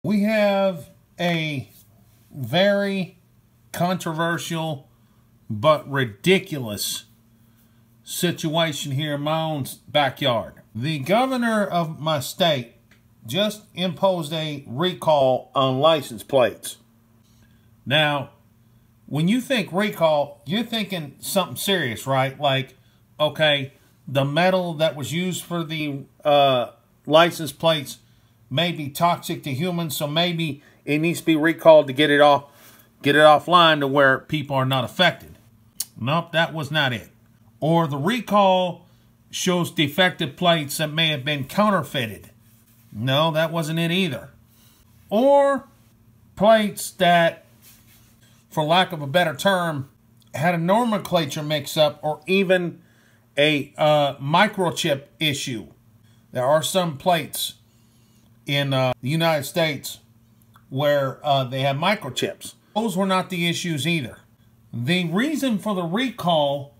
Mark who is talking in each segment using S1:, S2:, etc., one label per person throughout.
S1: We have a very controversial but ridiculous situation here in my own backyard. The governor of my state just imposed a recall on license plates. Now, when you think recall, you're thinking something serious, right? Like, okay, the metal that was used for the license plates may be toxic to humans, so maybe it needs to be recalled to get it offline to where people are not affected. Nope, that was not it. Or the recall shows defective plates that may have been counterfeited. No, that wasn't it either. Or plates that, for lack of a better term, had a nomenclature mix-up or even a microchip issue. There are some plates in the United States where they have microchips. Those were not the issues either. The reason for the recall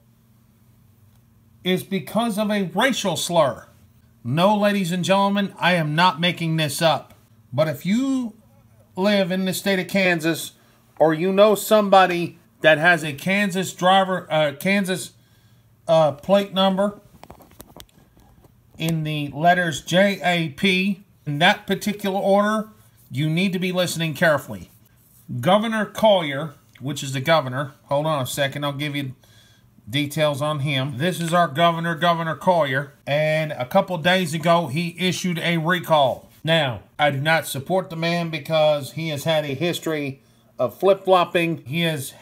S1: is because of a racial slur. No, ladies and gentlemen, I am not making this up. But if you live in the state of Kansas, or you know somebody that has a Kansas plate number in the letters JAP, in that particular order, you need to be listening carefully. Governor Collier, which is the governor, hold on a second, I'll give you details on him. This is our governor, Governor Collier, and a couple days ago he issued a recall. Now, I do not support the man because he has had a history of flip-flopping. He has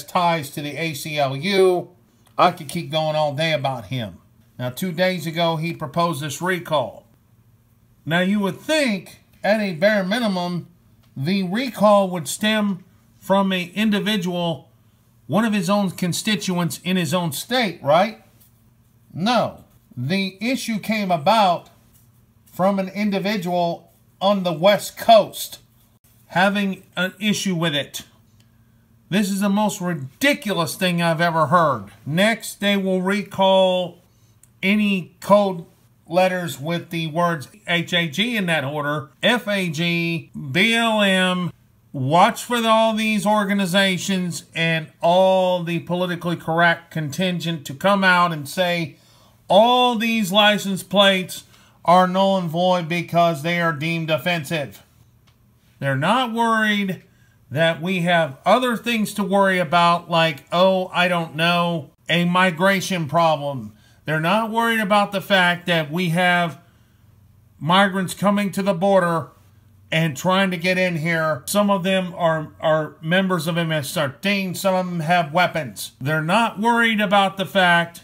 S1: ties to the ACLU. I could keep going all day about him. Now, 2 days ago, he proposed this recall. Now, you would think, at a bare minimum, the recall would stem from an individual, one of his own constituents in his own state, right? No. The issue came about from an individual on the West Coast having an issue with it. This is the most ridiculous thing I've ever heard. Next, they will recall any code letters with the words HAG in that order, FAG, BLM. Watch for all these organizations and all the politically correct contingent to come out and say all these license plates are null and void because they are deemed offensive. They're not worried that we have other things to worry about, like, oh, I don't know, a migration problem. They're not worried about the fact that we have migrants coming to the border and trying to get in here. Some of them are members of MS-13. Some of them have weapons. They're not worried about the fact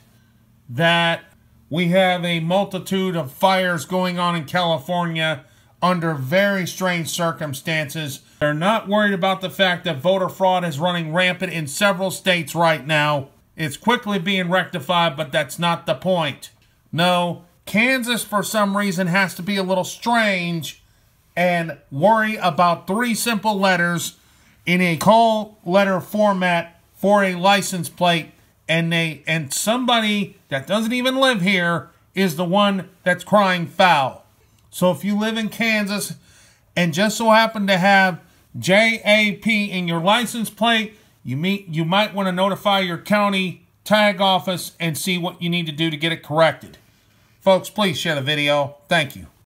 S1: that we have a multitude of fires going on in California under very strange circumstances. They're not worried about the fact that voter fraud is running rampant in several states right now. It's quickly being rectified, but that's not the point. No, Kansas, for some reason, has to be a little strange and worry about 3 simple letters in a call letter format for a license plate, and somebody that doesn't even live here is the one that's crying foul. So if you live in Kansas and just so happen to have JAP in your license plate, you might want to notify your county tag office and see what you need to do to get it corrected. Folks, please share the video. Thank you.